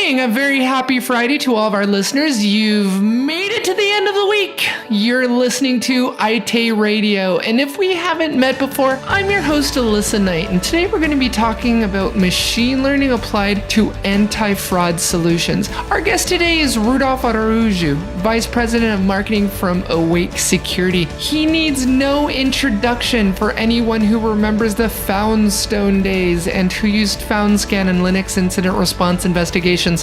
morning. A very happy Friday to all of our listeners. You've made it to the end of the week. You're listening to Aite Radio. And if we haven't met before, I'm your host, Alyssa Knight. And today we're going to be talking about machine learning applied to anti-fraud solutions. Our guest today is Rudolph Araujo, Vice President of Marketing from Aite Security. He needs no introduction for anyone who remembers the Foundstone days and who used FoundScan and Linux incident response investigations.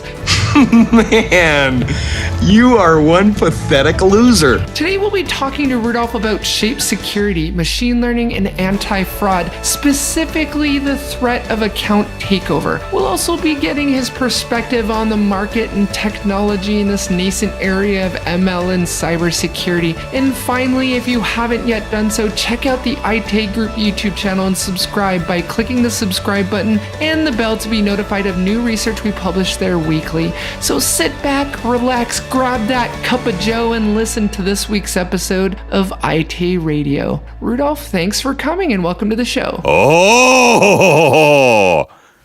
Man, you are one pathetic loser. Today we'll be talking to Rudolph about shape security, machine learning, and anti-fraud, specifically the threat of account takeover. We'll also be getting his perspective on the market and technology in this nascent area of ML and cybersecurity. And finally, if you haven't yet done so, check out the Aite Group YouTube channel and subscribe by clicking the subscribe button and the bell to be notified of new research we publish there weekly. So sit back, relax, grab that cup of joe, and listen to this week's episode of Aite Radio. Rudolph, thanks for coming and welcome to the show. Oh,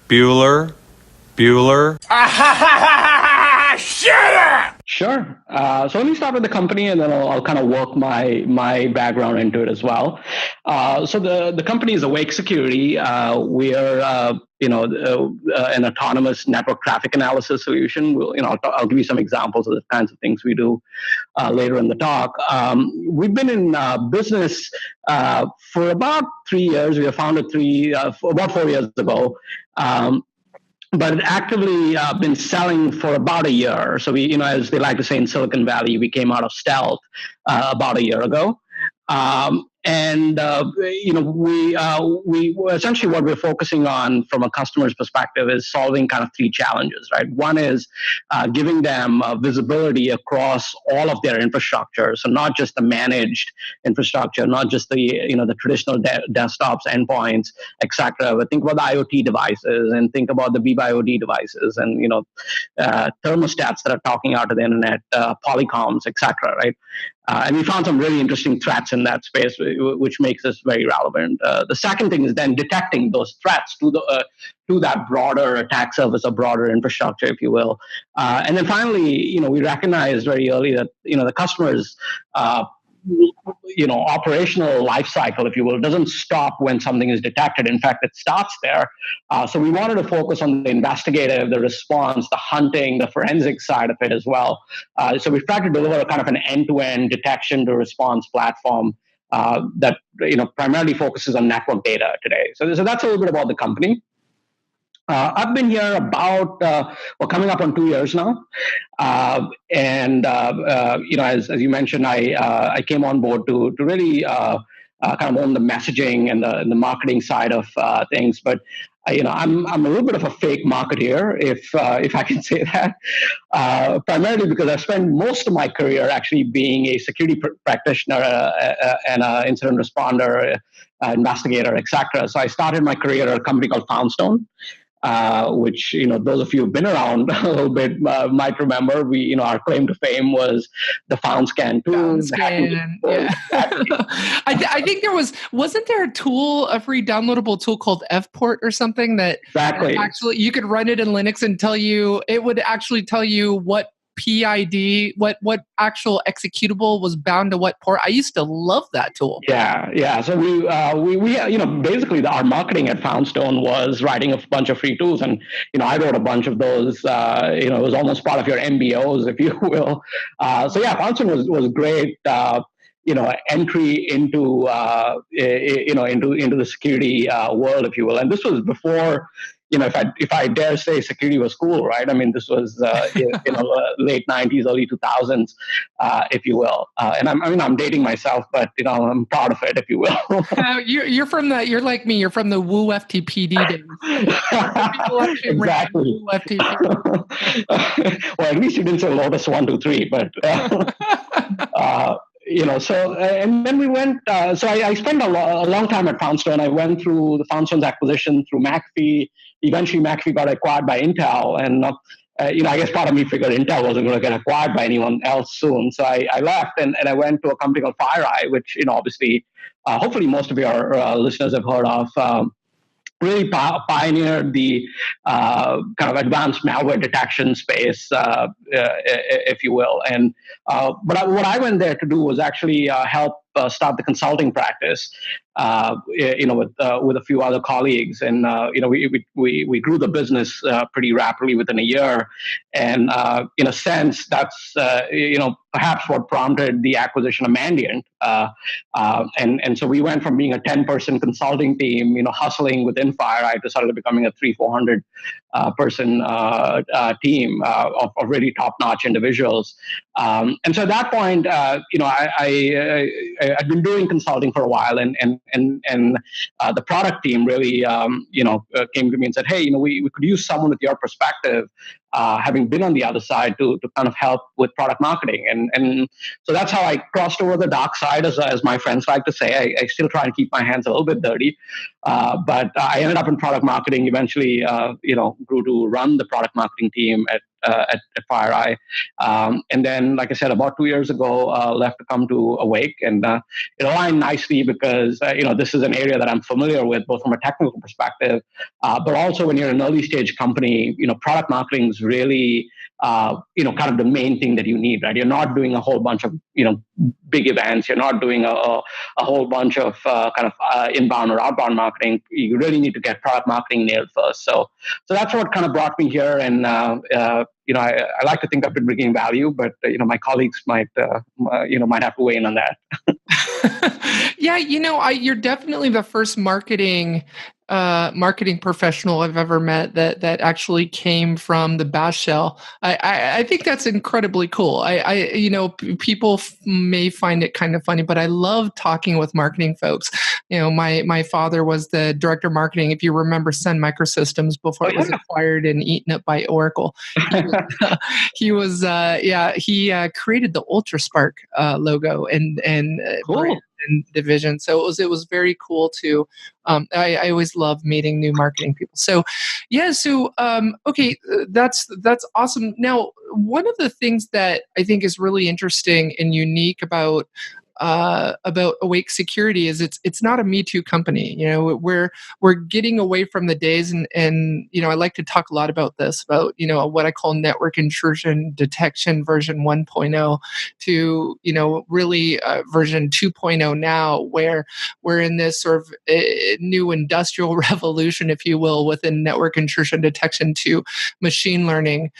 Bueller. Shut up! Sure. So let me start with the company, and then I'll kind of work my background into it as well. So the company is Aite Security. We're an autonomous network traffic analysis solution. I'll give you some examples of the kinds of things we do later in the talk. We've been in business for about 3 years. We were founded about 4 years ago. But actively been selling for about a year. So we, as they like to say in Silicon Valley, we came out of stealth about a year ago. We essentially what we're focusing on from a customer's perspective is solving kind of three challenges, right? One is giving them visibility across all of their infrastructure, so not just the managed infrastructure, not just the traditional desktops, endpoints, etc. But think about the IoT devices and think about the BYOD devices and thermostats that are talking out to the internet, polycoms, etc. Right? And we found some really interesting threats in that space, which makes us very relevant. The second thing is then detecting those threats to that broader attack surface or broader infrastructure, if you will. And then finally, we recognized very early that the customer's operational life cycle, if you will, doesn't stop when something is detected. In fact, it starts there. So we wanted to focus on the investigative, the response, the hunting, the forensic side of it as well. So we've tried to deliver a kind of an end-to-end detection to response platform that primarily focuses on network data today. So that's a little bit about the company. I've been here about coming up on 2 years now, as you mentioned, I came on board to really kind of own the messaging and the marketing side of things. But I'm a little bit of a fake marketeer, if I can say that, primarily because I've spent most of my career actually being a security practitioner and an incident responder, investigator, etc. So I started my career at a company called Foundstone. Which those of you who've been around a little bit might remember. Our claim to fame was the FoundScan tool. Yeah. I think wasn't there a free downloadable tool called FPort or something that exactly actually you could run it in Linux and it would actually tell you what PID, what actual executable was bound to what port. I used to love that tool. Yeah. So we basically our marketing at Foundstone was writing a bunch of free tools, and I wrote a bunch of those. It was almost part of your MBOs, if you will. Foundstone was great. Entry into into the security world, if you will, and this was before. If I dare say security was cool, right? I mean, this was late 90s, early 2000s, if you will. And I'm dating myself, but I'm proud of it, if you will. You're like me. You're from the Woo FTPD days. Exactly. Woo FTPD. Well, at least you didn't say Lotus 1, 2, 3, but. And then we went, so I spent a long time at Foundstone. I went through the Foundstone's acquisition through McAfee. Eventually, McAfee got acquired by Intel. And, I guess part of me figured Intel wasn't going to get acquired by anyone else soon. So I left and I went to a company called FireEye, which, obviously, hopefully most of your listeners have heard of. really pioneered the kind of advanced malware detection space, if you will. And what I went there to do was actually help start the consulting practice, with a few other colleagues, and we grew the business pretty rapidly within a year, and in a sense, that's perhaps what prompted the acquisition of Mandiant, and so we went from being a 10-person consulting team, hustling within FireEye, to suddenly becoming a 300-400 person team of really top-notch individuals. And so at that point, I'd been doing consulting for a while, and the product team really, came to me and said, "Hey, we could use someone with your perspective, having been on the other side, to kind of help with product marketing." And so that's how I crossed over the dark side, as my friends like to say. I still try and keep my hands a little bit dirty, but I ended up in product marketing. Eventually, grew to run the product marketing team at FireEye, and then, like I said, about 2 years ago, left to come to Awake, and it aligned nicely because this is an area that I'm familiar with, both from a technical perspective, but also when you're an early stage company, product marketing is really kind of the main thing that you need, right? You're not doing a whole bunch of big events. You're not doing a whole bunch of inbound or outbound marketing. You really need to get product marketing nailed first. So that's what kind of brought me here, and I like to think I've been bringing value, but my colleagues might have to weigh in on that. Yeah, you're definitely the first marketing professional I've ever met that actually came from the bash shell. I think that's incredibly cool. People may find it kind of funny, but I love talking with marketing folks. My father was the director of marketing, if you remember Sun Microsystems, before it was acquired and eaten up by Oracle. He created the UltraSpark logo and cool. and division. So it was very cool to. I always love meeting new marketing people. So, yeah. So, okay, that's awesome. Now, one of the things that I think is really interesting and unique about Awake Security is it's not a Me Too company. We're getting away from the days, and I like to talk a lot about this, about what I call network intrusion detection version 1.0 to really version 2.0 now, where we're in this sort of new industrial revolution, if you will, within network intrusion detection to machine learning.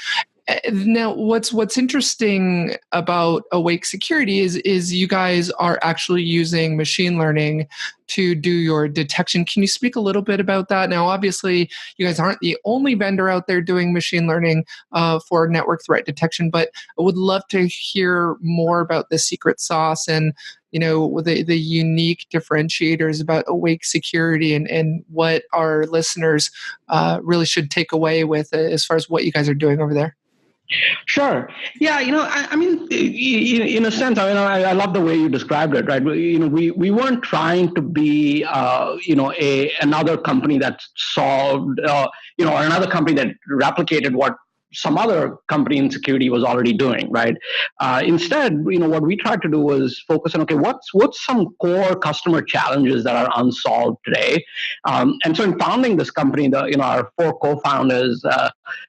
Now, what's interesting about Awake Security is you guys are actually using machine learning to do your detection. Can you speak a little bit about that? Now, obviously, you guys aren't the only vendor out there doing machine learning for network threat detection, but I would love to hear more about the secret sauce and the unique differentiators about Awake Security and what our listeners really should take away with as far as what you guys are doing over there. Sure. Yeah. I mean, in a sense, I love the way you described it, right? We weren't trying to be, another company that solved, or another company that replicated what some other company in security was already doing, right? Instead, what we tried to do was focus on, okay, what's some core customer challenges that are unsolved today? And so in founding this company, our 4 co-founders,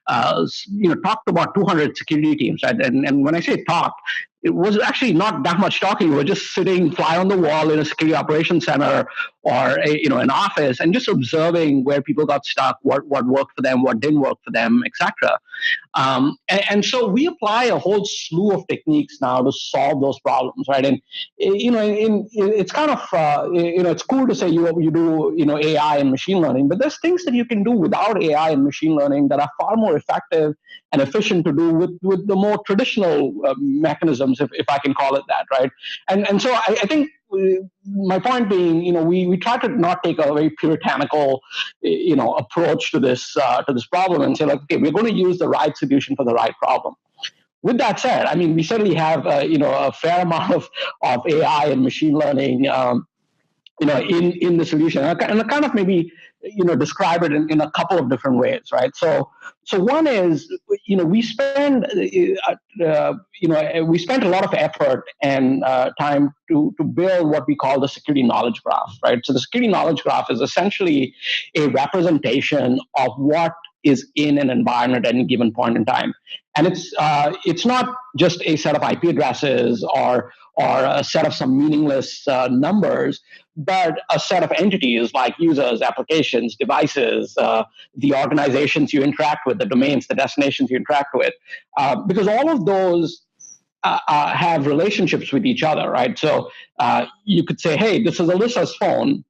talked about 200 security teams, right? And when I say talked, it was actually not that much talking. We were just sitting fly on the wall in a security operations center or an office, and just observing where people got stuck, what worked for them, what didn't work for them, etc. And so we apply a whole slew of techniques now to solve those problems, right? And it's kind of it's cool to say you do AI and machine learning, but there's things that you can do without AI and machine learning that are far more effective and efficient to do with the more traditional mechanisms, if I can call it that, right? And so I think my point being, we try to not take a very puritanical, approach to this problem and say, like, okay, we're going to use the right solution for the right problem. With that said, I mean, we certainly have a fair amount of AI and machine learning in the solution, and kind of maybe describe it in a couple of different ways, right? So one is, we spend we spent a lot of effort and time to build what we call the security knowledge graph, right? So the security knowledge graph is essentially a representation of what is in an environment at any given point in time. And it's not just a set of IP addresses or a set of some meaningless numbers, but a set of entities like users, applications, devices, the organizations you interact with, the domains, the destinations you interact with, because all of those have relationships with each other, right? So you could say, hey, this is Alyssa's phone.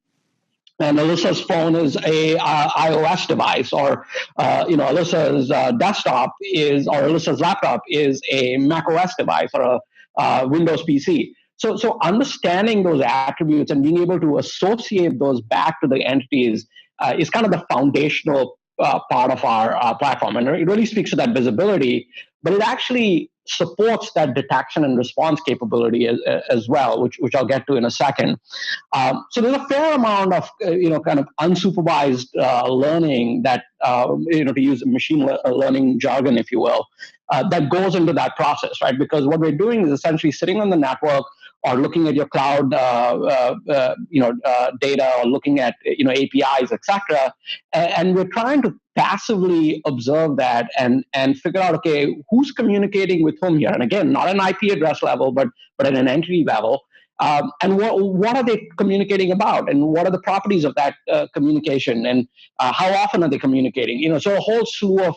And Alyssa's phone is a iOS device, or Alyssa's desktop is, or Alyssa's laptop is a Mac OS device or a Windows PC. So understanding those attributes and being able to associate those back to the entities is kind of the foundational part of our platform, and it really speaks to that visibility. But it actually supports that detection and response capability as well, which I'll get to in a second. So there's a fair amount of kind of unsupervised learning that to use machine learning jargon, if you will, that goes into that process, right? Because what we're doing is essentially sitting on the network or looking at your cloud data, or looking at APIs, etc. And we're trying to passively observe that and figure out, okay, who's communicating with whom here? And again, not an IP address level, but at an entity level. And what are they communicating about, and what are the properties of that communication, and how often are they communicating? So a whole slew of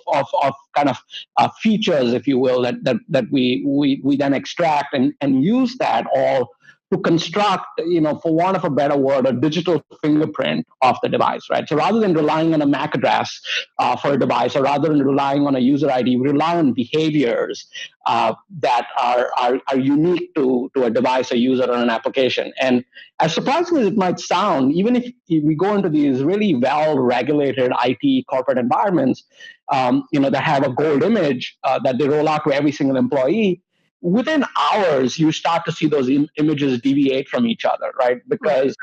kind of features, if you will, that we then extract and use that all to construct, for want of a better word, a digital fingerprint of the device, right? So rather than relying on a MAC address for a device, or rather than relying on a user ID, we rely on behaviors that are unique to a device, a user, or an application. And as surprising as it might sound, even if we go into these really well-regulated IT corporate environments, that have a gold image that they roll out to every single employee, within hours, you start to see those images deviate from each other, right? Because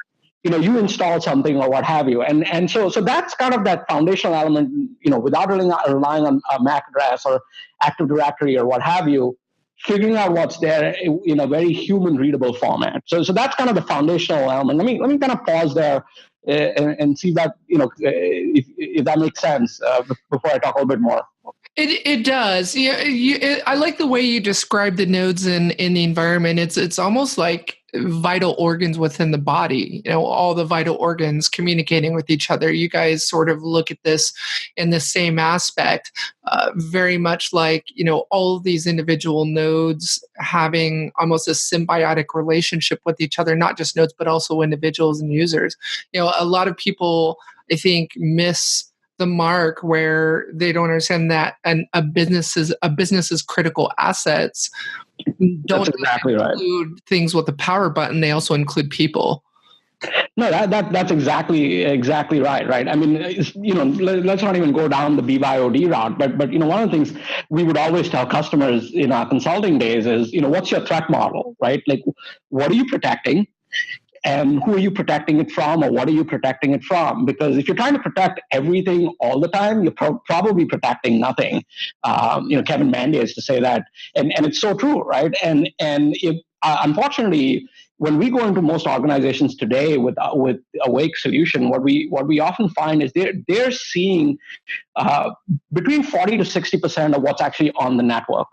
you install something or what have you, and so that's kind of that foundational element. Without relying on a MAC address or Active Directory or what have you, figuring out what's there in a very human readable format. So that's kind of the foundational element. Let me kind of pause there and see that if that makes sense before I talk a little bit more. It does. I like the way you describe the nodes in the environment. It's almost like vital organs within the body. All the vital organs communicating with each other. You guys sort of look at this in the same aspect, very much like all of these individual nodes having almost a symbiotic relationship with each other. Not just nodes, but also individuals and users. A lot of people, I think, miss the mark where they don't understand that a business's critical assets don't exactly include right. Things with the power button. They also include people. No, that's exactly right. I mean, let's not even go down the BYOD route, but one of the things we would always tell customers in our consulting days is, what's your threat model, right? Like, what are you protecting? And who are you protecting it from, or what are you protecting it from? Because if you're trying to protect everything all the time, you're probably protecting nothing. Kevin Mandy used to say that, and it's so true, right? And if unfortunately, when we go into most organizations today with Awake solution, what we often find is they're seeing between 40 to 60% of what's actually on the network.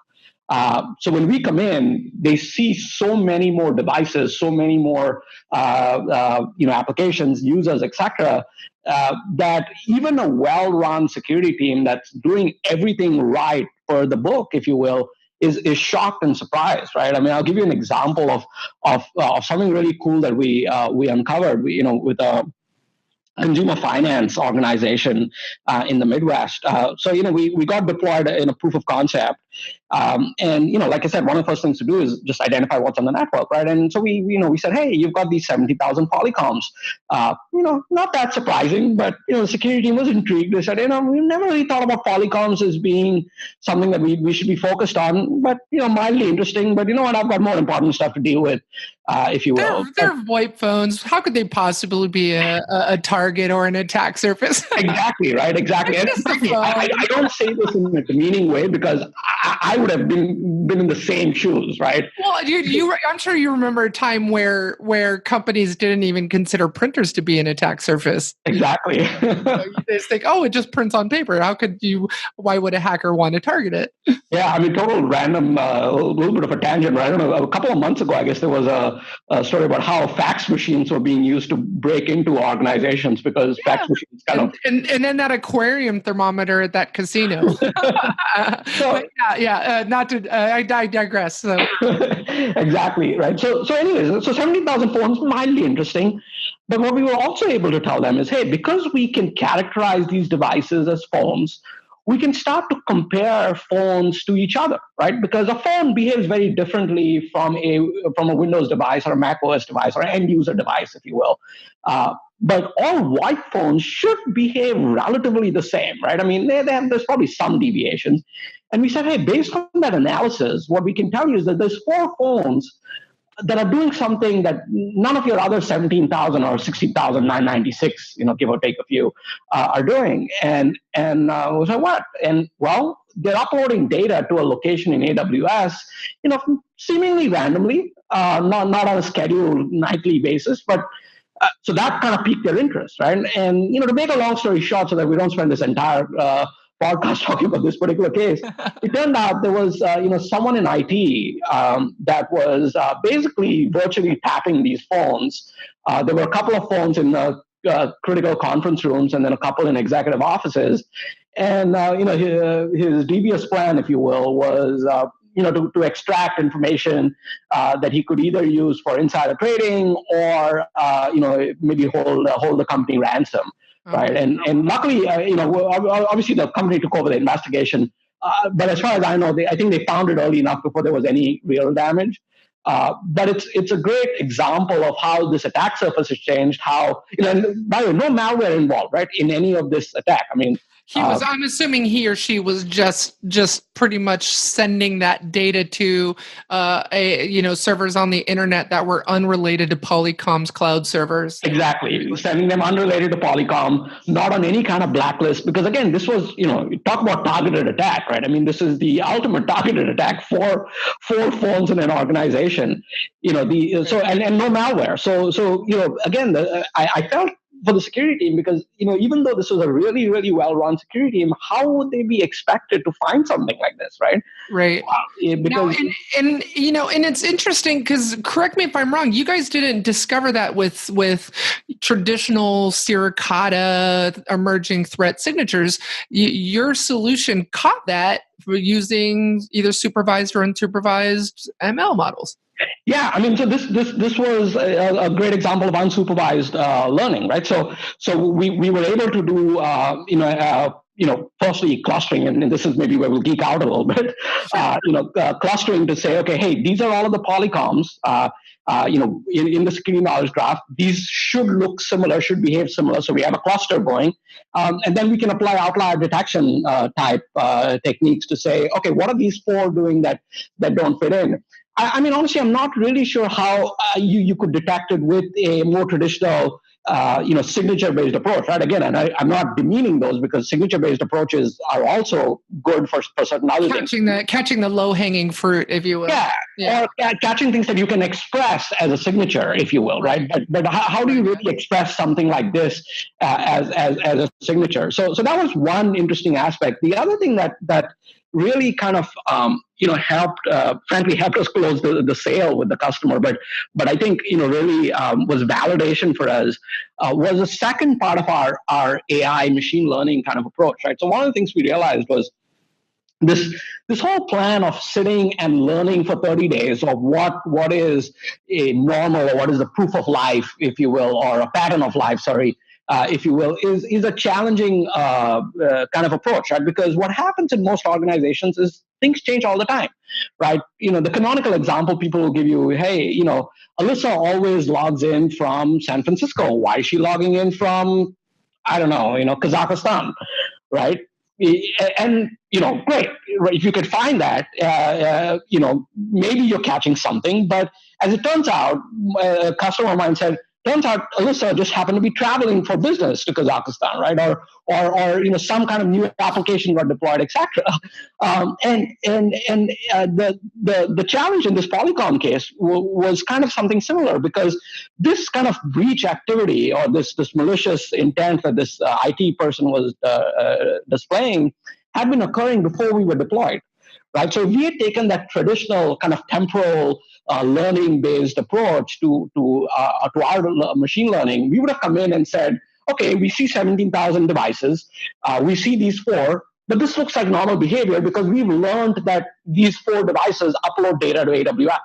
So when we come in, they see so many more devices, so many more applications, users, etc. That even a well-run security team that's doing everything right for the book, if you will, is shocked and surprised, right? I mean, I'll give you an example of something really cool that we uncovered, with a consumer finance organization in the Midwest. So we got deployed in a proof of concept, And like I said, one of the first things to do is just identify what's on the network, right? And so we said, hey, you've got these 70,000 Polycoms. Not that surprising, but the security team was intrigued. They said, we've never really thought about Polycoms as being something that we should be focused on, but mildly interesting. But you know what? I've got more important stuff to deal with, if you will. They're VoIP phones. How could they possibly be a target or an attack surface? Exactly, right? Exactly. And I don't say this in a demeaning way because I would have been in the same shoes, right? Well, I'm sure you remember a time where companies didn't even consider printers to be an attack surface. Exactly. You just think, it just prints on paper. Why would a hacker want to target it? Yeah, I mean, total random, a little bit of a tangent, right? I don't know, a couple of months ago, I guess there was a story about how fax machines were being used to break into organizations because fax machines kind of... And then that aquarium thermometer at that casino. I digress. So. Exactly, right? So anyways, 70,000 phones, mildly interesting. But what we were also able to tell them is, hey, because we can characterize these devices as phones, we can start to compare phones to each other, right? Because a phone behaves very differently from a Windows device or a Mac OS device or an end user device, if you will. But all white phones should behave relatively the same, right? I mean, there's probably some deviations. And we said, hey, based on that analysis, what we can tell you is that there's 4 phones that are doing something that none of your other 17,000 or 16,996, give or take a few, are doing. And we said, what? And well, they're uploading data to a location in AWS, seemingly randomly, not on a scheduled nightly basis, but so that kind of piqued their interest, right? And to make a long story short, so that we don't spend this entire podcast talking about this particular case, it turned out there was someone in IT that was basically virtually tapping these phones. There were a couple of phones in the critical conference rooms and then a couple in executive offices. And his devious plan, if you will, was to extract information that he could either use for insider trading or maybe hold the company ransom. Right. And luckily, obviously the company took over the investigation. But as far as I know, I think they found it early enough before there was any real damage. But it's a great example of how this attack surface has changed, how, and by the way, no malware involved, right, in any of this attack. I mean, I'm assuming he or she was just pretty much sending that data to servers on the internet that were unrelated to Polycom's cloud servers. Exactly, sending them unrelated to Polycom, not on any kind of blacklist. Because again, this was talk about targeted attack, right? I mean, this is the ultimate targeted attack for 4 phones in an organization. And no malware. So again, I felt for the security team, because even though this was a really, really well-run security team, how would they be expected to find something like this, right? Right. Because and it's interesting because, correct me if I'm wrong, you guys didn't discover that with traditional Suricata emerging threat signatures. Your solution caught that using either supervised or unsupervised ML models. Yeah, I mean, so this was a great example of unsupervised learning, right? So we were able to do firstly clustering, and this is maybe where we'll geek out a little bit. Clustering to say, okay, hey, these are all of the Polycoms. In the security knowledge graph, these should look similar, should behave similar. So we have a cluster going, and then we can apply outlier detection type techniques to say, okay, what are these 4 doing that don't fit in? I mean, honestly, I'm not really sure how you could detect it with a more traditional, signature-based approach, right? Again, and I'm not demeaning those because signature-based approaches are also good for certain other things. Catching the low-hanging fruit, if you will. Yeah. Or catching things that you can express as a signature, if you will, right? But how do you really express something like this as a signature? So that was one interesting aspect. The other thing that really kind of frankly helped us close the sale with the customer, but I think really was validation for us was the second part of our AI machine learning kind of approach, right? So one of the things we realized was this whole plan of sitting and learning for 30 days of what is a normal, or what is the proof of life, if you will, or a pattern of life, if you will, is a challenging kind of approach, right? Because what happens in most organizations is things change all the time, right? The canonical example people will give you, hey, Alyssa always logs in from San Francisco. Why is she logging in from, I don't know, Kazakhstan, right? And great. If you could find that, maybe you're catching something. But as it turns out, a customer of mine said, turns out Alyssa just happened to be traveling for business to Kazakhstan, right? Or some kind of new application got deployed, etc. The challenge in this Polycom case was kind of something similar, because this kind of breach activity, or this malicious intent that this IT person was displaying, had been occurring before we were deployed. Right, so if we had taken that traditional kind of temporal learning-based approach to our machine learning, we would have come in and said, okay, we see 17,000 devices, we see these 4, but this looks like normal behavior because we've learned that these 4 devices upload data to AWS.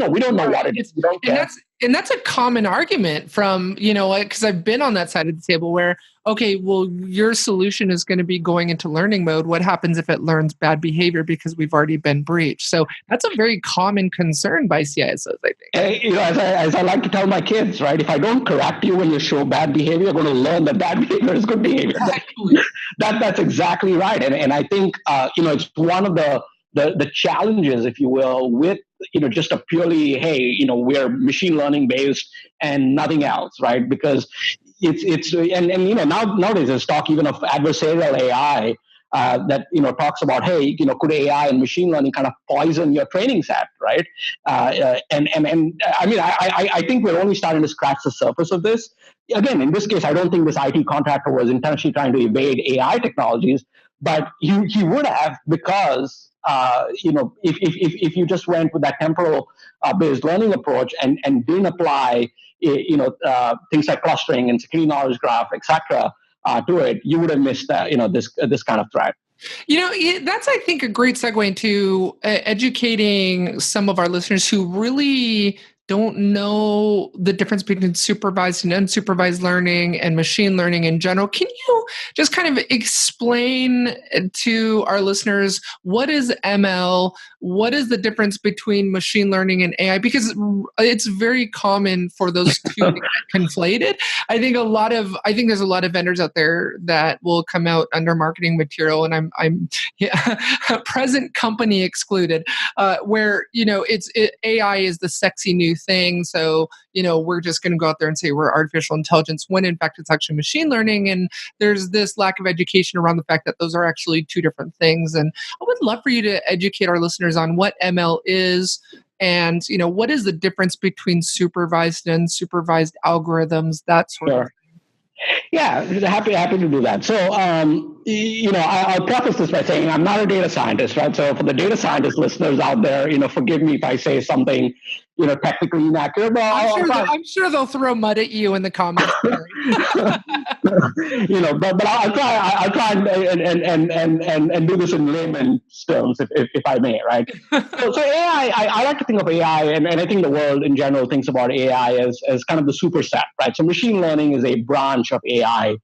We don't know what it is. We don't care. And that's a common argument from, because I've been on that side of the table where, okay, well, your solution is going to be going into learning mode. What happens if it learns bad behavior because we've already been breached? So that's a very common concern by CISOs, I think. As I like to tell my kids, right, if I don't correct you when you show bad behavior, you're going to learn that bad behavior is good behavior. Exactly. That's exactly right. And I think, it's one of the challenges, if you will, with just a purely, hey, we're machine learning based and nothing else, right? Because it's nowadays there's talk even of adversarial AI that talks about, hey, could AI and machine learning kind of poison your training set, right? And I mean, I think we're only starting to scratch the surface of this. Again, in this case, I don't think this IT contractor was intentionally trying to evade AI technologies, but he would have, because if you just went with that temporal based learning approach and didn't apply things like clustering and security knowledge graph, etc., to it, you would have missed this kind of threat. That's, I think, a great segue into educating some of our listeners who really don't know the difference between supervised and unsupervised learning and machine learning in general. Can you just kind of explain to our listeners, what is ML? What is the difference between machine learning and AI? Because it's very common for those two to get conflated. I think there's a lot of vendors out there that will come out under marketing material, and I'm present company excluded, where AI is the sexy new thing. So we're just going to go out there and say we're artificial intelligence, when in fact it's actually machine learning. And there's this lack of education around the fact that those are actually two different things. And I would love for you to educate our listeners on what ML is, and what is the difference between supervised and unsupervised algorithms, that sort of thing. Yeah, happy to do that. So, I'll preface this by saying I'm not a data scientist, right? So for the data scientist listeners out there, forgive me if I say something, technically inaccurate. But I'm sure they'll throw mud at you in the comments. but I'll try and do this in layman's terms, if I may, right? So AI, I like to think of AI, and I think the world in general thinks about AI as kind of the superset, right? So machine learning is a branch of AI.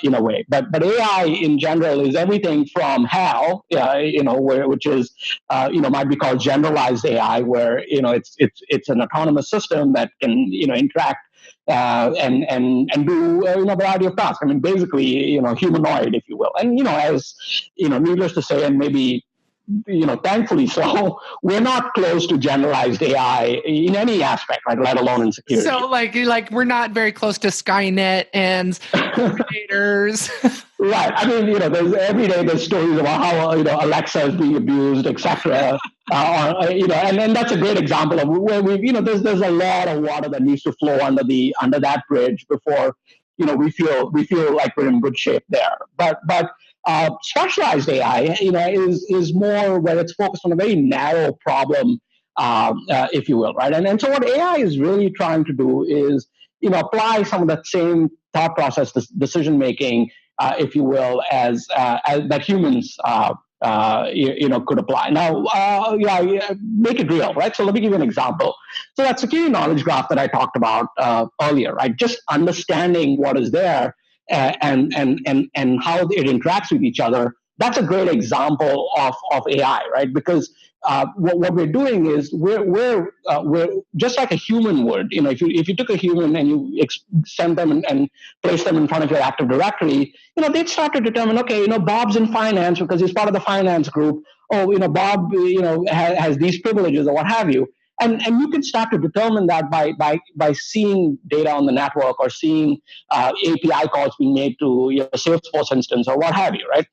In a way, but AI in general is everything from HAL, which is might be called generalized AI, where it's an autonomous system that can interact and do a variety of tasks. I mean, basically humanoid, if you will, and as needless to say, and maybe thankfully so, we're not close to generalized AI in any aspect, right? Let alone in security. So, like we're not very close to Skynet and creators. Right. I mean, every day there's stories about how Alexa is being abused, etc. And that's a great example of where there's a lot of water that needs to flow under that bridge before we feel like we're in good shape there. But specialized AI, is more where it's focused on a very narrow problem, if you will, right? And so what AI is really trying to do is, apply some of that same thought process, decision making, if you will, as that humans, could apply. Now, make it real, right? So let me give you an example. So that security knowledge graph that I talked about earlier, right? Just understanding what is there and how it interacts with each other that's a great example of AI, right? Because what we're doing is we're just like a human would. If you took a human and you send them and place them in front of your Active Directory, they'd start to determine, okay, Bob's in finance because he's part of the finance group. Oh, Bob, has these privileges or what have you. And you can start to determine that by seeing data on the network or seeing API calls being made to your Salesforce instance or what have you, right?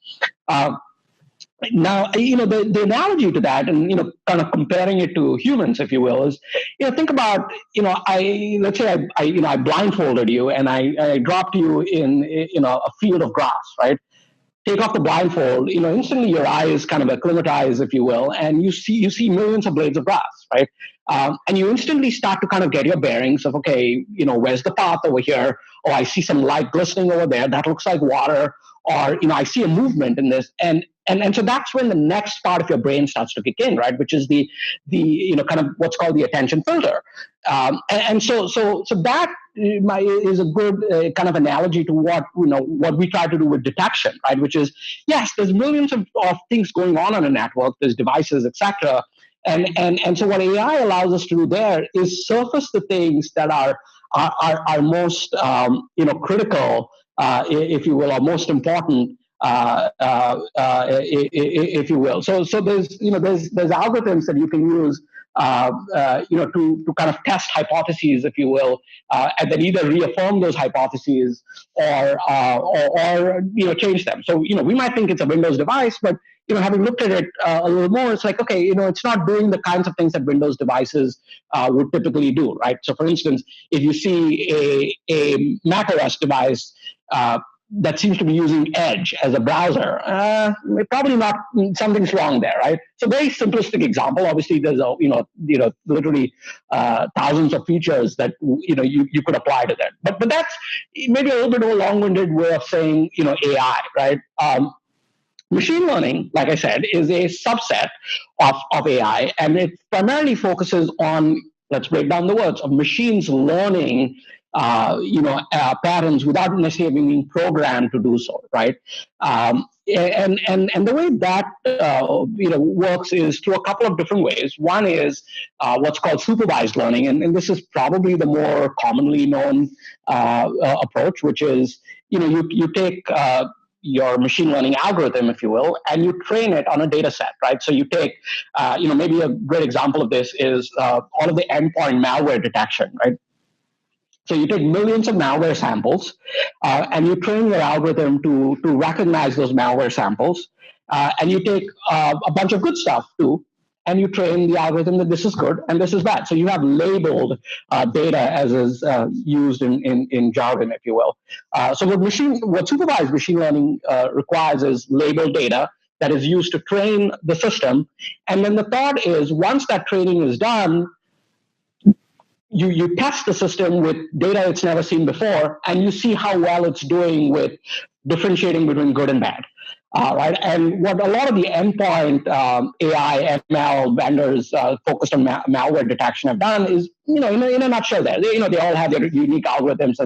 Now, the analogy to that, and kind of comparing it to humans, if you will, is think about let's say I blindfolded you and I dropped you in a field of grass, right? Take off the blindfold, instantly your eyes kind of acclimatize, if you will, and you see millions of blades of grass, right? And you instantly start to kind of get your bearings of, okay, where's the path over here? Oh, I see some light glistening over there. That looks like water. Or, I see a movement in this. And so that's when the next part of your brain starts to kick in, right? Which is the kind of what's called the attention filter. And so that is a good kind of analogy to what we try to do with detection, right? Which is, yes, there's millions of things going on a network, there's devices, etc. And so what AI allows us to do there is surface the things that are most critical, if you will, or most important, if you will. So there's algorithms that you can use to kind of test hypotheses, if you will, and then either reaffirm those hypotheses or change them. So we might think it's a Windows device, but having looked at it a little more, it's like, okay, it's not doing the kinds of things that Windows devices would typically do, right? So, for instance, if you see a Mac OS device that seems to be using Edge as a browser, probably not, something's wrong there, right? So, very simplistic example. Obviously, there's literally thousands of features that you could apply to that. But that's maybe a little bit of a long-winded way of saying AI, right? Machine learning, like I said, is a subset of AI, and it primarily focuses on, let's break down the words, of machines learning patterns without necessarily being programmed to do so, right? And the way that works is through a couple of different ways. One is what's called supervised learning, and this is probably the more commonly known approach, which is you take your machine learning algorithm, if you will, and you train it on a data set, right? So you take, maybe a great example of this is all of the endpoint malware detection, right? So you take millions of malware samples, and you train your algorithm to recognize those malware samples, and you take a bunch of good stuff too, and you train the algorithm that this is good and this is bad. So you have labeled data, as is used in jargon, if you will. So what supervised machine learning requires is labeled data that is used to train the system. And then the thought is, once that training is done, you test the system with data it's never seen before, and you see how well it's doing with differentiating between good and bad. Right, and what a lot of the endpoint AI ML vendors focused on malware detection have done is, in a nutshell, they all have their unique algorithms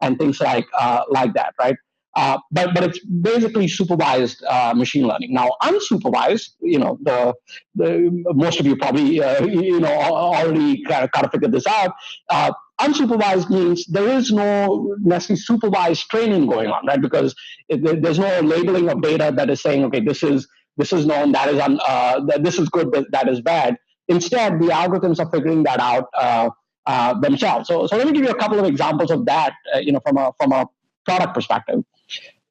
and things like that, right? But it's basically supervised machine learning. Now, unsupervised, the most of you probably already kind of figured this out. Unsupervised means there is no necessarily supervised training going on, right? Because there's no labeling of data that is saying, okay, this is known, that is this is good, that is bad. Instead, the algorithms are figuring that out themselves. So let me give you a couple of examples of that, from a product perspective.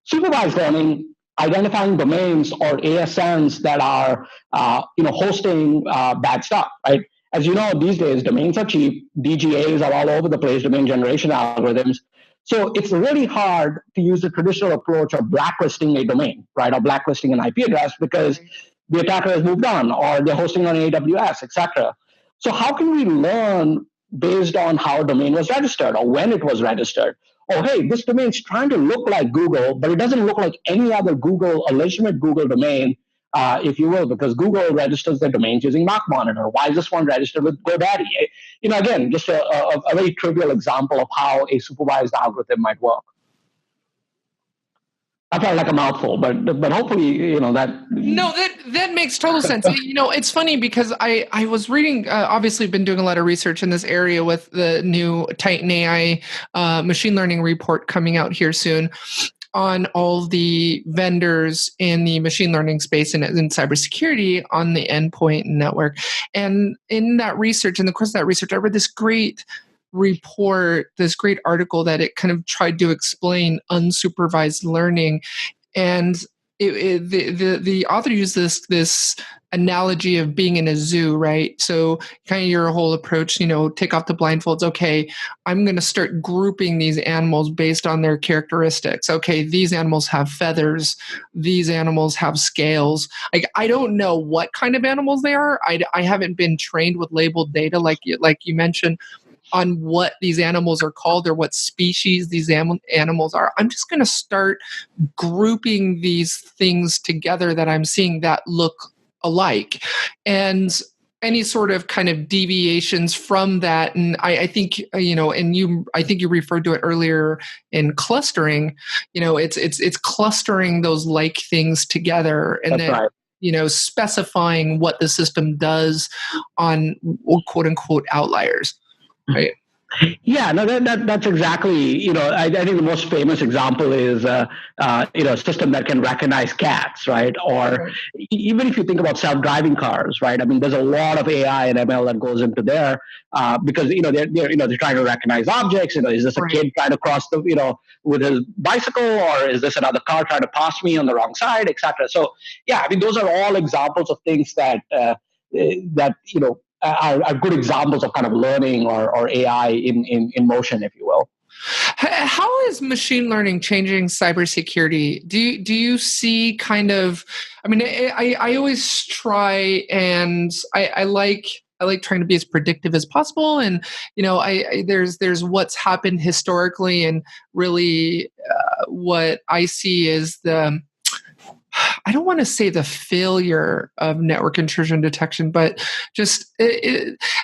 Supervised learning, identifying domains or ASNs that are hosting bad stuff, right? As you know, these days, domains are cheap. DGAs are all over the place, domain generation algorithms. So it's really hard to use the traditional approach of blacklisting a domain, right, or blacklisting an IP address, because the attacker has moved on, or they're hosting on AWS, etc. So how can we learn based on how a domain was registered or when it was registered? Oh, hey, this domain is trying to look like Google, but it doesn't look like any other Google, a legitimate Google domain, if you will, because Google registers their domains using Mark Monitor. Why is this one registered with GoDaddy? Again, just a very trivial example of how a supervised algorithm might work. I felt like a mouthful, but hopefully, that. No, that makes total sense. It's funny because I was reading, obviously been doing a lot of research in this area with the new Titan AI machine learning report coming out here soon on all the vendors in the machine learning space and in cybersecurity on the endpoint network. And in that research, in the course of that research, I read this great report, this great article that it kind of tried to explain unsupervised learning. And the author used this analogy of being in a zoo, right? So kind of your whole approach, take off the blindfolds. Okay, I'm going to start grouping these animals based on their characteristics. Okay, these animals have feathers. These animals have scales. I don't know what kind of animals they are. I haven't been trained with labeled data like you mentioned on what these animals are called or what species these animals are. I'm just going to start grouping these things together that I'm seeing that look alike. And any sort of kind of deviations from that, and I think I think you referred to it earlier in clustering. It's clustering those like things together, and That's then right. Specifying what the system does on quote unquote outliers. Right. Yeah, no, that's exactly, I think the most famous example is, a system that can recognize cats, right? Or even if you think about self-driving cars, right? I mean, there's a lot of AI and ML that goes into there because, they're trying to recognize objects. Is this a kid trying to cross with his bicycle, or is this another car trying to pass me on the wrong side, etc. So, yeah, I mean, those are all examples of things that, are good examples of kind of learning or AI in motion, if you will. How is machine learning changing cybersecurity? Do you see kind of? I mean, I always try, and I like trying to be as predictive as possible. And there's what's happened historically, and really what I see is I don't want to say the failure of network intrusion detection, but just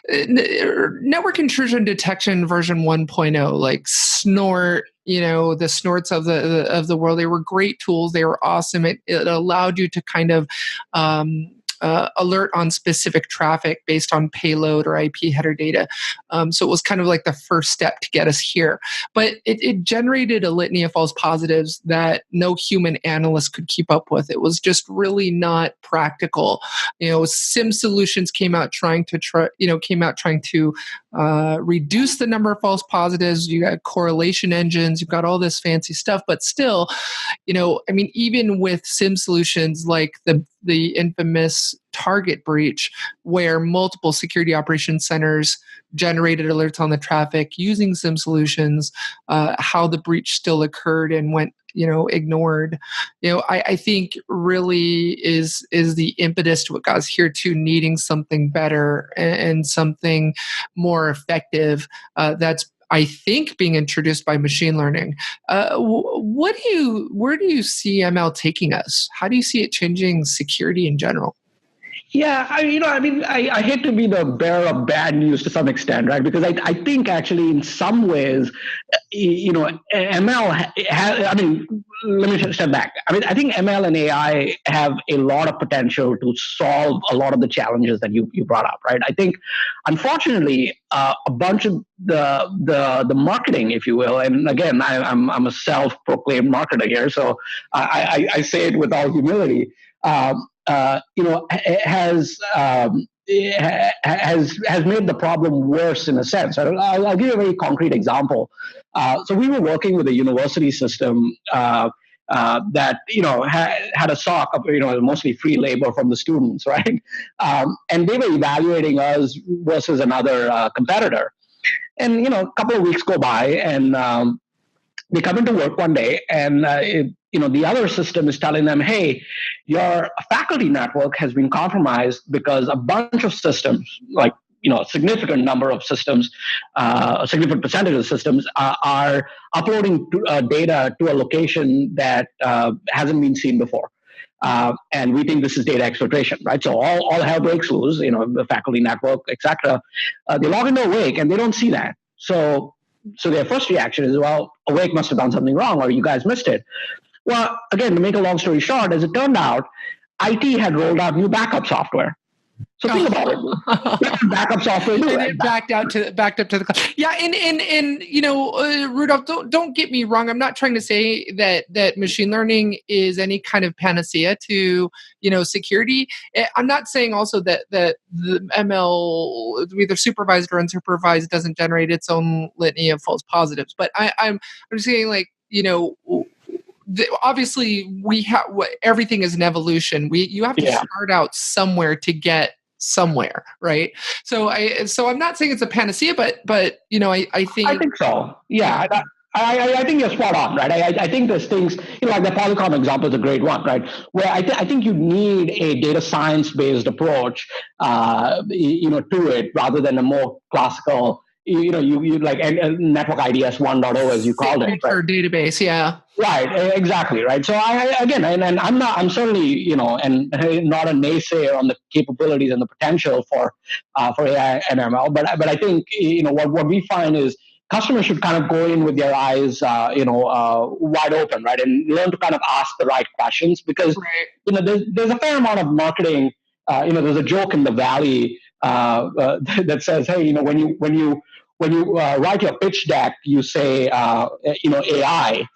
network intrusion detection version 1.0, like Snort, the Snorts of the world. They were great tools. They were awesome. It allowed you to kind of alert on specific traffic based on payload or IP header data. So it was kind of like the first step to get us here. But it generated a litany of false positives that no human analyst could keep up with. It was just really not practical. SIM solutions came out trying to reduce the number of false positives. You got correlation engines. You've got all this fancy stuff, but still, even with SIM solutions like the infamous Target breach, where multiple security operations centers generated alerts on the traffic using SIM solutions, how the breach still occurred and went, ignored. I think really is the impetus to what got us here to needing something better and something more effective. That's I think being introduced by machine learning. Where do you see ML taking us? How do you see it changing security in general? Yeah, I hate to be the bearer of bad news to some extent, right? Because I think actually in some ways, ML let me step back. I think ML and AI have a lot of potential to solve a lot of the challenges that you brought up, right? I think, unfortunately, a bunch of the marketing, if you will, and again, I'm a self-proclaimed marketer here, so I say it with all humility. Has made the problem worse in a sense. I'll give you a very concrete example. So we were working with a university system that had a SOC of mostly free labor from the students, right? And they were evaluating us versus another competitor. And a couple of weeks go by, and they come into work one day, and the other system is telling them, hey, your faculty network has been compromised because a bunch of systems, like a significant number of systems, a significant percentage of systems are uploading data to a location that hasn't been seen before. And we think this is data exfiltration, right? So all hell breaks loose, the faculty network, etc. They log into Awake and they don't see that. So their first reaction is, well, Awake must have done something wrong, or you guys missed it. Well, again, to make a long story short, as it turned out, IT had rolled out new backup software. So think about it. What did backup software do? And it backed up to the cloud. Yeah, and Rudolph, don't get me wrong. I'm not trying to say that machine learning is any kind of panacea to security. I'm not saying also that the ML, either supervised or unsupervised, doesn't generate its own litany of false positives. But I'm saying, like, obviously we have everything is an evolution. You have to start out somewhere to get somewhere, right? So I'm not saying it's a panacea, but I think so. Yeah. I think you're spot on, right? I think there's things, like the Polycom example is a great one, right? Where I think you need a data science-based approach, to it, rather than a more classical, you like a network IDS 1.0, as you called it. Right? Database, yeah. Right, exactly, right. So I'm certainly, and not a naysayer on the capabilities and the potential for AI and ML, but I think, what we find is customers should kind of go in with their eyes, wide open, right, and learn to kind of ask the right questions, because there's a fair amount of marketing. There's a joke in the Valley that says, hey, when you write your pitch deck, you say, AI.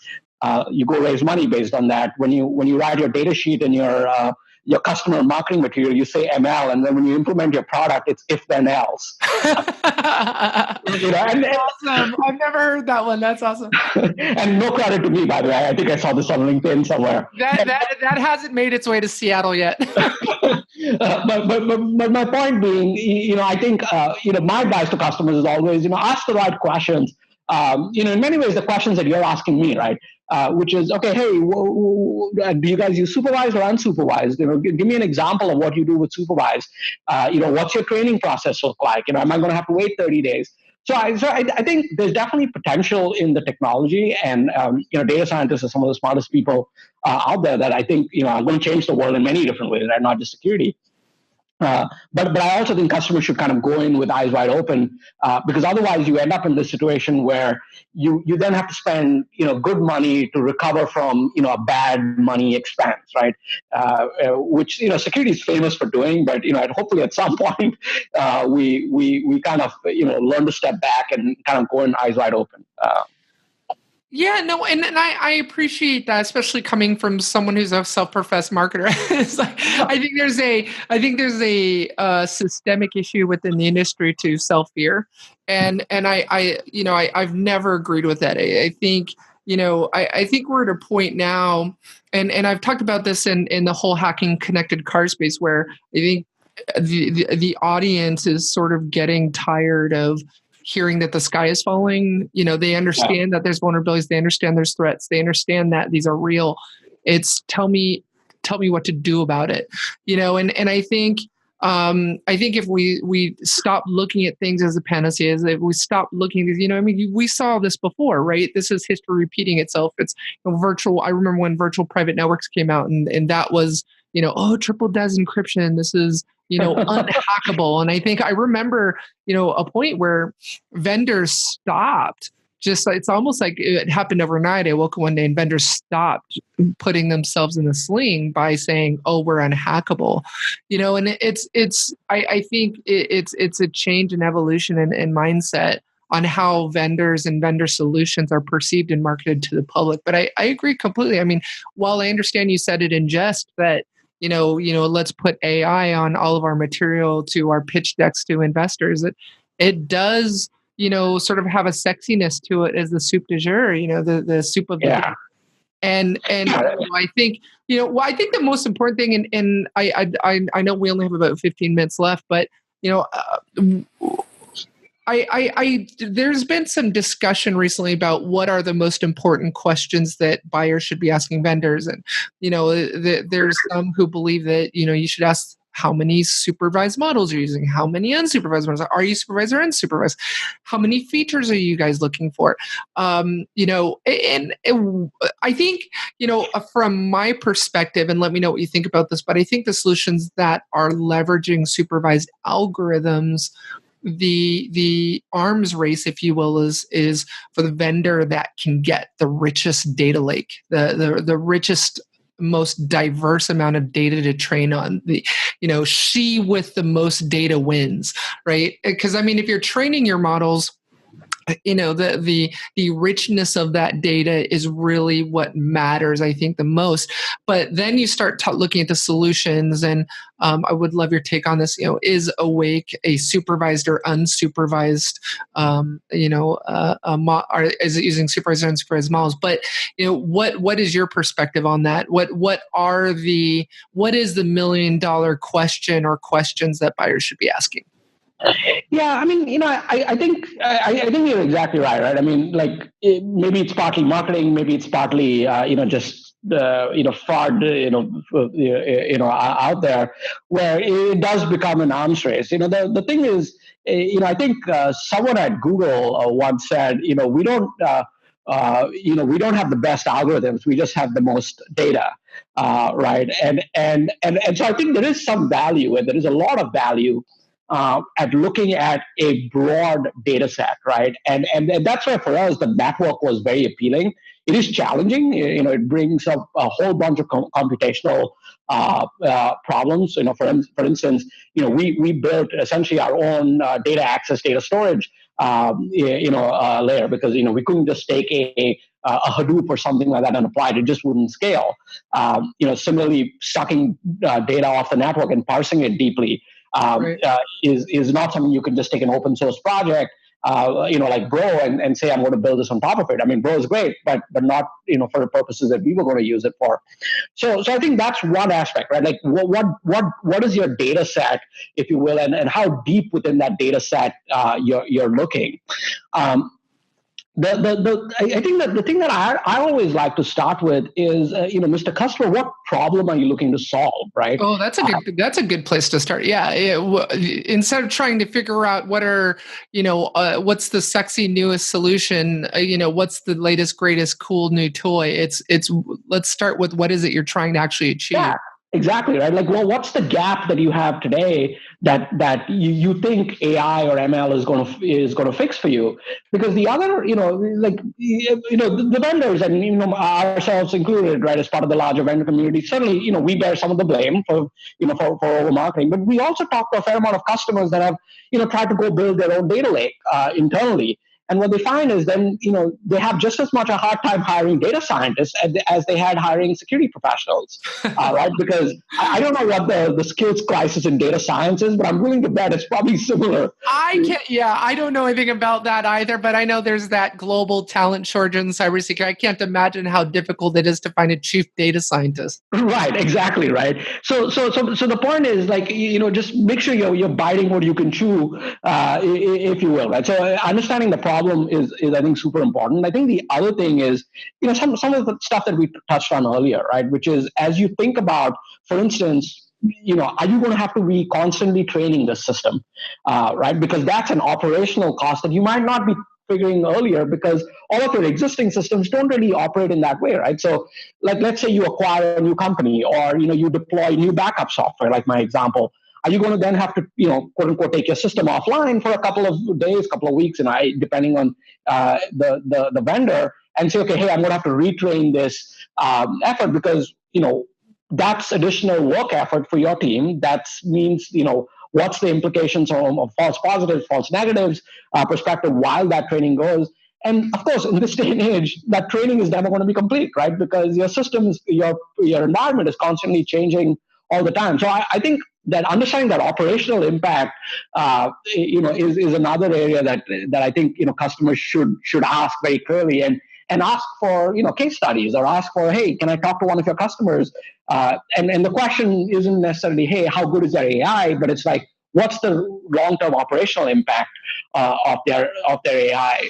You go raise money based on that. When you write your data sheet and your customer marketing material, you say ML, and then when you implement your product, it's if then else. Awesome! I've never heard that one. That's awesome. And no credit to me, by the way. I think I saw this on LinkedIn somewhere. That hasn't made its way to Seattle yet. But my point being, I think my advice to customers is always, ask the right questions. In many ways, the questions that you're asking me, right? Which is, okay, hey, do you guys use supervised or unsupervised? Give me an example of what you do with supervised. What's your training process look like? Am I going to have to wait 30 days? So I think there's definitely potential in the technology, and data scientists are some of the smartest people out there that I think are going to change the world in many different ways, right? Not just security. But I also think customers should kind of go in with eyes wide open, because otherwise you end up in this situation where you then have to spend good money to recover from a bad money expense, right? Which security is famous for doing, but hopefully at some point we kind of learn to step back and kind of go in eyes wide open. Yeah, no, and I appreciate that, especially coming from someone who's a self-professed marketer. It's like, I think there's a systemic issue within the industry to self-fear, and I've never agreed with that. I think I think we're at a point now, and I've talked about this in the whole hacking connected car space, where I think the audience is sort of getting tired of hearing that the sky is falling. They understand that there's vulnerabilities. They understand there's threats. They understand that these are real. It's tell me what to do about it. And I think if we stop looking at things as a panacea, if we stop looking at we saw this before, right? This is history repeating itself. It's virtual. I remember when virtual private networks came out, and that was triple DES encryption. This is unhackable. And I think I remember a point where vendors stopped. It's almost like it happened overnight. I woke up one day and vendors stopped putting themselves in the sling by saying, "Oh, we're unhackable," And I think it's a change in evolution and mindset on how vendors and vendor solutions are perceived and marketed to the public. But I agree completely. I mean, while I understand you said it in jest that let's put AI on all of our material to our pitch decks to investors, it does sort of have a sexiness to it as the soup du jour, the soup of the day. And I think I think the most important thing, and I know we only have about 15 minutes left, but there's been some discussion recently about what are the most important questions that buyers should be asking vendors, and there's some who believe that you should ask how many supervised models you're using, how many unsupervised models are you supervised or unsupervised, how many features are you guys looking for, and I think from my perspective, and let me know what you think about this, but I think the solutions that are leveraging supervised algorithms the arms race, if you will, is for the vendor that can get the richest data lake, the richest, most diverse amount of data to train on. She with the most data wins, right? Because I mean, if you're training your models, the richness of that data is really what matters, I think, the most. But then you start looking at the solutions, and I would love your take on this. Is Awake a supervised or unsupervised? Is it using supervised or unsupervised models? But what is your perspective on that? What is the $1 million question or questions that buyers should be asking? Yeah, I mean, I think you're exactly right. I mean, like maybe it's partly marketing, maybe it's partly just fraud, out there, where it does become an arms race. The thing is, I think someone at Google once said, we don't. We don't have the best algorithms. We just have the most data, right? And so I think there is some value, and there is a lot of value at looking at a broad data set, right? And that's why for us, the network was very appealing. It is challenging. It brings up a whole bunch of computational problems. For instance, we built essentially our own data access, data storage, layer, because we couldn't just take a Hadoop or something like that and apply it. It just wouldn't scale. Similarly, sucking data off the network and parsing it deeply is not something you can just take an open source project, like Bro, and say I'm going to build this on top of it. I mean, Bro is great, but not for the purposes that we were going to use it for. So I think that's one aspect, right? Like what is your data set, if you will, and how deep within that data set you're looking. I think that the thing that I always like to start with is, Mr. Customer, what problem are you looking to solve, right? Oh, that's a good place to start. Yeah. Instead of trying to figure out what's the sexy newest solution, what's the latest, greatest, cool new toy. It's let's start with what is it you're trying to actually achieve. Yeah. Exactly, right? Like, well, what's the gap that you have today that you think AI or ML is going to fix for you? Because the other, the vendors and ourselves included, right, as part of the larger vendor community, certainly, we bear some of the blame for over marketing, but we also talk to a fair amount of customers that have tried to go build their own data lake internally. And what they find is then, they have just as much a hard time hiring data scientists as they had hiring security professionals, right? Because I don't know what the skills crisis in data science is, but I'm willing to bet it's probably similar. I don't know anything about that either, but I know there's that global talent shortage in cybersecurity. I can't imagine how difficult it is to find a chief data scientist. Right, exactly, right. So the point is, like, just make sure you're biting what you can chew, if you will, right? So understanding the problem is I think super important. I think the other thing is, some of the stuff that we touched on earlier, right? Which is, as you think about, for instance, are you going to have to be constantly training this system, right? Because that's an operational cost that you might not be figuring earlier, because all of your existing systems don't really operate in that way, right? So, like, let's say you acquire a new company, or you deploy new backup software, like my example. Are you going to then have to, quote unquote, take your system offline for a couple of days, couple of weeks, and depending on the vendor, and say, okay, hey, I'm going to have to retrain this effort, because that's additional work effort for your team. That means what's the implications of false positives, false negatives perspective while that training goes. And of course, in this day and age, that training is never going to be complete, right? Because your systems, your environment is constantly changing all the time. So I think that understanding that operational impact, is another area that I think customers should ask very clearly, and ask for case studies, or ask for, hey, can I talk to one of your customers? And the question isn't necessarily, hey, how good is their AI, but it's like, what's the long-term operational impact of their AI?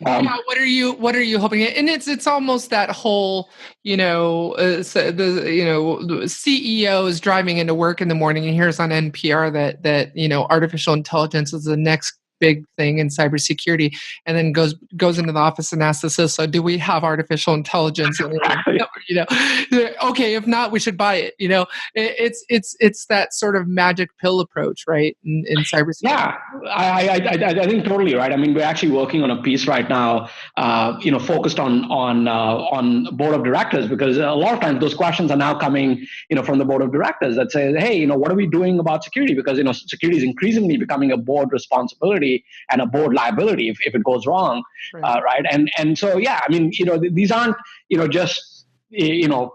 What are you hoping? And it's almost that whole, the CEO is driving into work in the morning and hears on NPR that artificial intelligence is the next big thing in cybersecurity, and then goes into the office and asks the CISO, "Do we have artificial intelligence?" And, okay, if not, we should buy it. It's that sort of magic pill approach, right? In cybersecurity. Yeah, I think totally right. I mean, we're actually working on a piece right now, focused on board of directors, because a lot of times those questions are now coming, from the board of directors that say, hey, what are we doing about security? Because security is increasingly becoming a board responsibility and a board liability if it goes wrong, right? And so yeah, I mean, these aren't just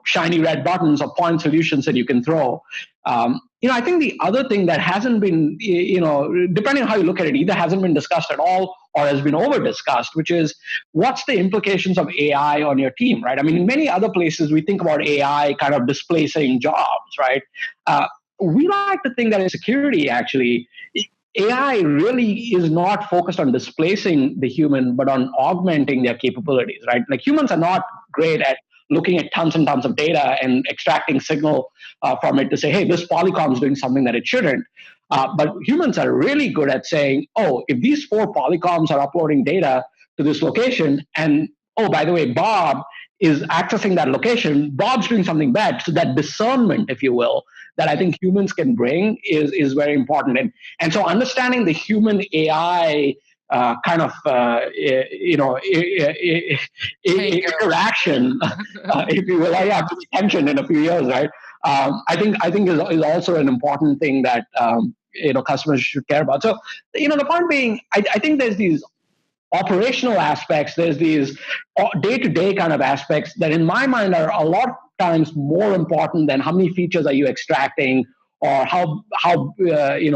shiny red buttons or point solutions that you can throw. I think the other thing that hasn't been, depending on how you look at it, either hasn't been discussed at all or has been over discussed, which is what's the implications of AI on your team, right? I mean, in many other places, we think about AI kind of displacing jobs, right? We like to think that in security, actually, AI really is not focused on displacing the human, but on augmenting their capabilities, right? Like humans are not great at looking at tons and tons of data and extracting signal from it to say, hey, this Polycom is doing something that it shouldn't. But humans are really good at saying, oh, if these 4 Polycoms are uploading data to this location, and oh, by the way, Bob is accessing that location, Bob's doing something bad. So that discernment, if you will, that I think humans can bring is very important. And so understanding the human AI interaction, if you will. I have to be tension in a few years, right? I think is also an important thing that customers should care about. So the point being, I think there's these operational aspects, there's these day-to-day kind of aspects that in my mind are a lot of times more important than how many features are you extracting, or how many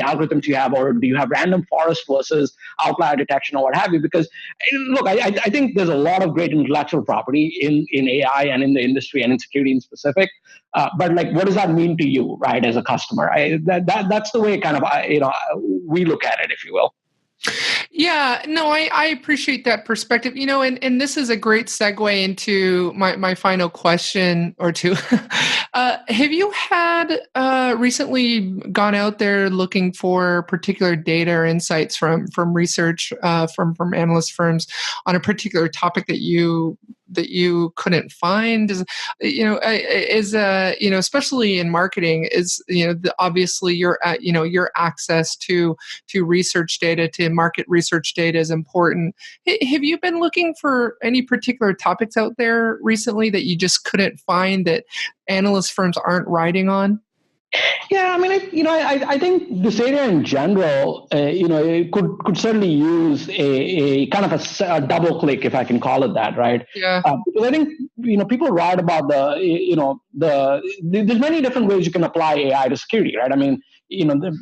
algorithms you have, or do you have random forest versus outlier detection, or what have you? Because look, I think there's a lot of great intellectual property in AI and in the industry and in security in specific. But like, what does that mean to you, right, as a customer? That's the way kind of we look at it, if you will. Yeah, no, I appreciate that perspective. And this is a great segue into my final question or two. Have you had recently gone out there looking for particular data or insights from research from analyst firms on a particular topic that you couldn't find? Especially in marketing, obviously your access to research data, to market research data is important. Have you been looking for any particular topics out there recently that you just couldn't find that analyst firms aren't writing on? Yeah, I mean, I think this area in general, it could certainly use a kind of a double click, if I can call it that, right? Yeah. Because I think people write about there's many different ways you can apply AI to security, right? I mean,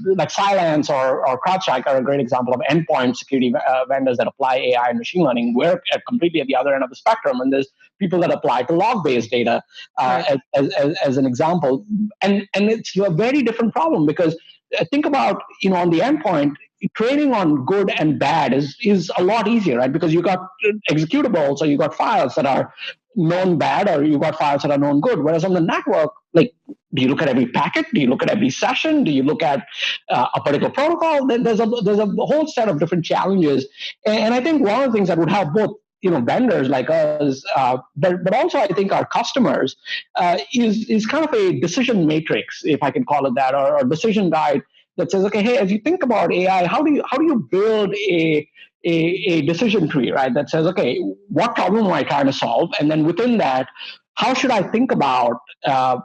like Cylance or CrowdStrike are a great example of endpoint security vendors that apply AI and machine learning. We're completely at the other end of the spectrum, and there's people that apply to log-based data as an example. And it's a very different problem, because think about, on the endpoint, training on good and bad is a lot easier, right? Because you got executables, or you got files that are known bad, or you got files that are known good. Whereas on the network, like, do you look at every packet? Do you look at every session? Do you look at a particular protocol? Then there's a whole set of different challenges. And I think one of the things that would help both vendors like us, but also I think our customers, is kind of a decision matrix, if I can call it that, or a decision guide that says, okay, hey, as you think about AI, how do you build a decision tree, right? That says, okay, what problem am I trying to solve? And then within that, how should I think about the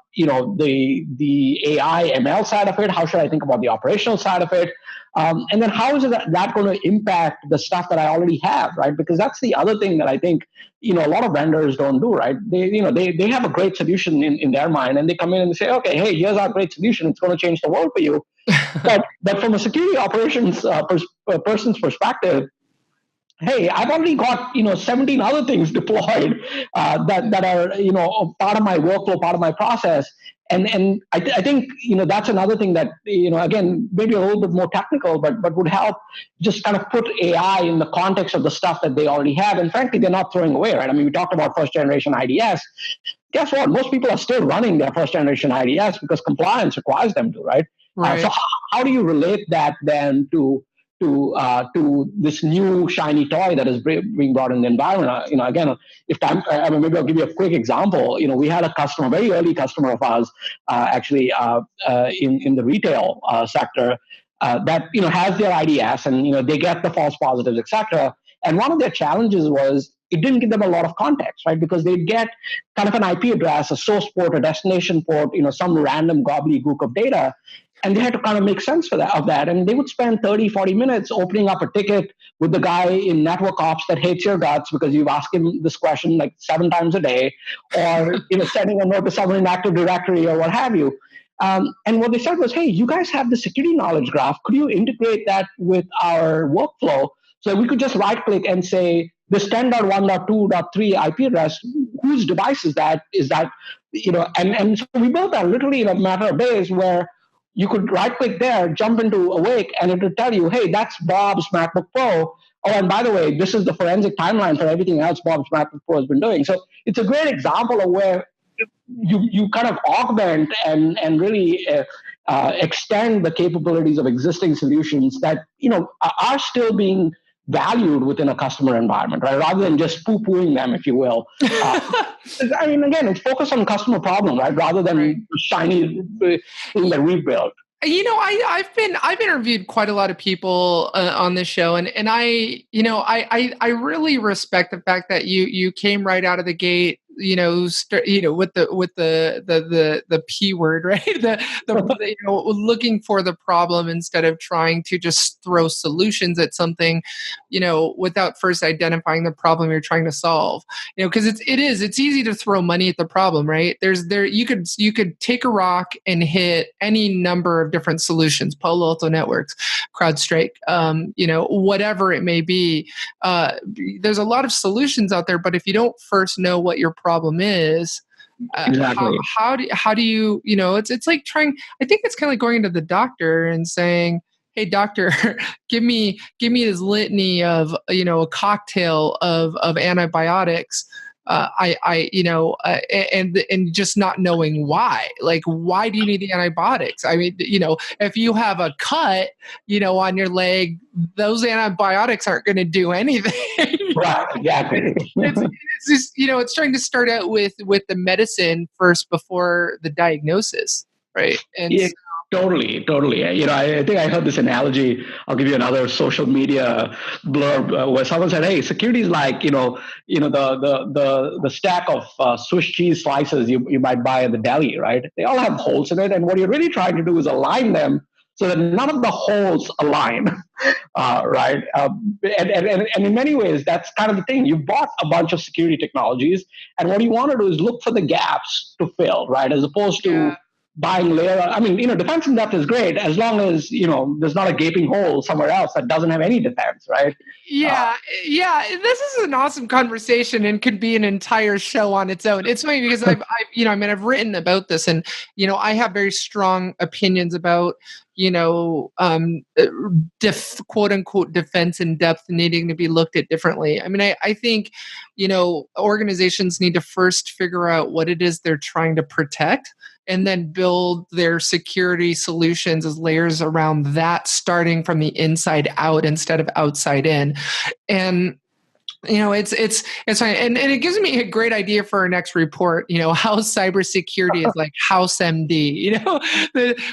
AI ML side of it? How should I think about the operational side of it? And then how is that going to impact the stuff that I already have, right? Because that's the other thing that I think a lot of vendors don't do, right? They have a great solution in their mind, and they come in and they say, okay, hey, here's our great solution. It's going to change the world for you. but from a security operations person's perspective, hey, I've already got 17 other things deployed that are part of my workflow, part of my process, and I think that's another thing that again, maybe a little bit more technical, but would help just kind of put AI in the context of the stuff that they already have, and frankly, they're not throwing away, right? I mean, we talked about first generation IDS. Guess what? Most people are still running their first generation IDS because compliance requires them to, right? Right. So how do you relate that then to this new shiny toy that is being brought in the environment? Again, if time, maybe I'll give you a quick example. We had a customer, very early customer of ours, actually in the retail sector, that has their IDS, and they get the false positives, etc. And one of their challenges was it didn't give them a lot of context, right? Because they'd get kind of an IP address, a source port, a destination port, some random gobbledygook of data, and they had to kind of make sense of that. And they would spend 30, 40 minutes opening up a ticket with the guy in network ops that hates your guts because you've asked him this question like 7 times a day, or sending a note to someone in Active Directory or what have you. And what they said was, hey, you guys have the security knowledge graph. Could you integrate that with our workflow so that we could just right click and say, this 10.1.2.3 IP address, whose device is that? And so we built that literally in a matter of days, where you could right click there, jump into Awake, and it would tell you, hey, that's Bob's MacBook Pro. Oh, and by the way, this is the forensic timeline for everything else Bob's MacBook Pro has been doing. So it's a great example of where you kind of augment and really extend the capabilities of existing solutions that are still being valued within a customer environment, right? Rather than just poo-pooing them, if you will. Again, it's focused on customer problem, right? Rather than shiny thing that we've built. I've interviewed quite a lot of people on this show, and I really respect the fact that you came right out of the gate, with the P word, right? Looking for the problem instead of trying to just throw solutions at something, without first identifying the problem you're trying to solve. Because it's easy to throw money at the problem, right? You could take a rock and hit any number of different solutions, Palo Alto Networks, CrowdStrike, whatever it may be. There's a lot of solutions out there, but if you don't first know what your problem is, exactly. How do you, it's like trying, I think it's kind of like going to the doctor and saying, hey doctor, give me this litany of, a cocktail of antibiotics. And just not knowing why. Like, why do you need the antibiotics? If you have a cut, on your leg, those antibiotics aren't going to do anything. Right, exactly. It's just, it's trying to start out with the medicine first before the diagnosis, right? And yeah. Totally. I think I heard this analogy. I'll give you another social media blurb where someone said, "Hey, security is like the stack of Swiss cheese slices you might buy at the deli, right? They all have holes in it, and what you're really trying to do is align them so that none of the holes align, right? And in many ways, that's kind of the thing. You bought a bunch of security technologies, and what you want to do is look for the gaps to fill, right? As opposed to buying layer. Defense in depth is great as long as, there's not a gaping hole somewhere else that doesn't have any defense, right? Yeah. This is an awesome conversation and could be an entire show on its own. It's funny because I've written about this, and, I have very strong opinions about, quote unquote defense in depth needing to be looked at differently. I think, organizations need to first figure out what it is they're trying to protect, and then build their security solutions as layers around that, starting from the inside out instead of outside in. And it's fine. And it gives me a great idea for our next report, how cybersecurity is like House MD,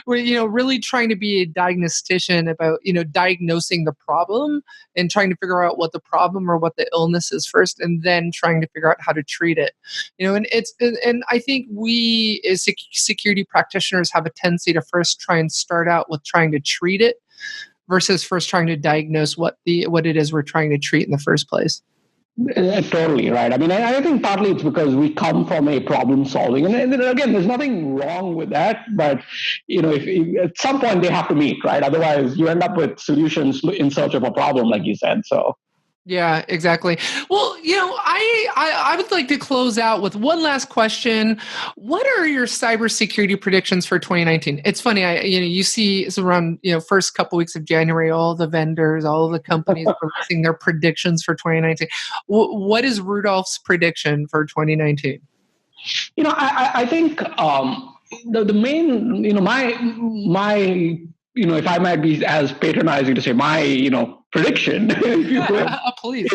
really trying to be a diagnostician about, diagnosing the problem and trying to figure out what the problem or what the illness is first, and then trying to figure out how to treat it. And I think we as security practitioners have a tendency to first try and start out with trying to treat it versus first trying to diagnose what it is we're trying to treat in the first place. Totally right. I think partly it's because we come from a problem solving, and again, there's nothing wrong with that. But if at some point they have to meet, right? Otherwise, you end up with solutions in search of a problem, like you said. So. Yeah, exactly. Well, I would like to close out with one last question. What are your cybersecurity predictions for 2019? It's funny, you see it's around, first couple weeks of January, all the vendors, all the companies releasing their predictions for 2019. What is Rudolph's prediction for 2019? I think the main, my if I might be as patronizing to say my, prediction, if you will, Please.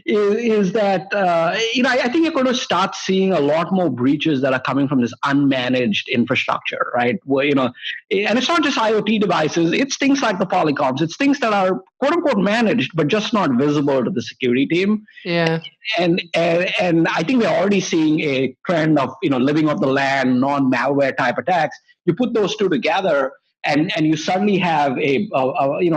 is that I think you're going to start seeing a lot more breaches that are coming from this unmanaged infrastructure, right? Where and it's not just IoT devices; it's things like the polycoms. It's things that are quote unquote managed, but just not visible to the security team. Yeah. And I think we're already seeing a trend of living off the land, non-malware type attacks. You put those two together, and you suddenly have a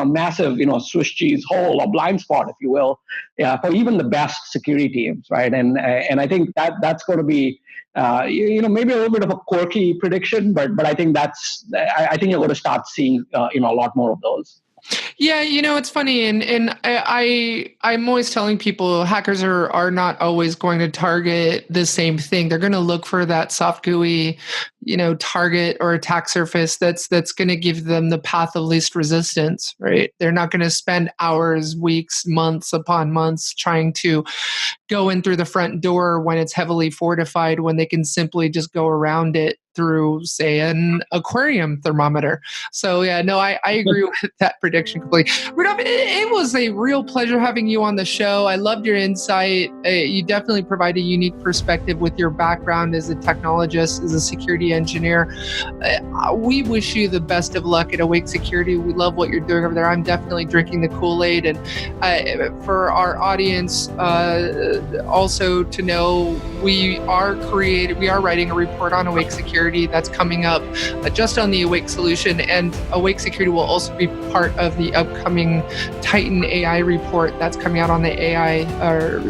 massive Swiss cheese hole or blind spot, if you will, for even the best security teams, right? And I think that's going to be maybe a little bit of a quirky prediction, but I think I think you're going to start seeing a lot more of those. Yeah, it's funny, and I'm always telling people hackers are not always going to target the same thing. They're going to look for that soft GUI, target or attack surface that's going to give them the path of least resistance, right? They're not going to spend hours, weeks, months upon months trying to go in through the front door when it's heavily fortified, when they can simply just go around it through, say, an aquarium thermometer. So yeah, no, I agree with that prediction completely. Rudolph, it was a real pleasure having you on the show. I loved your insight. You definitely provide a unique perspective with your background as a technologist, as a security engineer. We wish you the best of luck at Awake Security. We love what you're doing over there. I'm definitely drinking the Kool-Aid. And for our audience, also to know, we are writing a report on Awake Security that's coming up just on the Awake solution, and Awake Security will also be part of the upcoming Titan AI report that's coming out on the AI or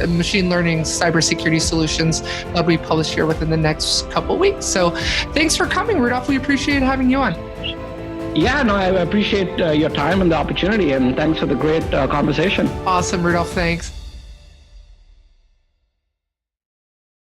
machine learning cybersecurity solutions that'll be published here within the next couple of weeks. So thanks for coming, Rudolph. We appreciate having you on. Yeah, no, I appreciate your time and the opportunity, and thanks for the great conversation. Awesome, Rudolph. Thanks.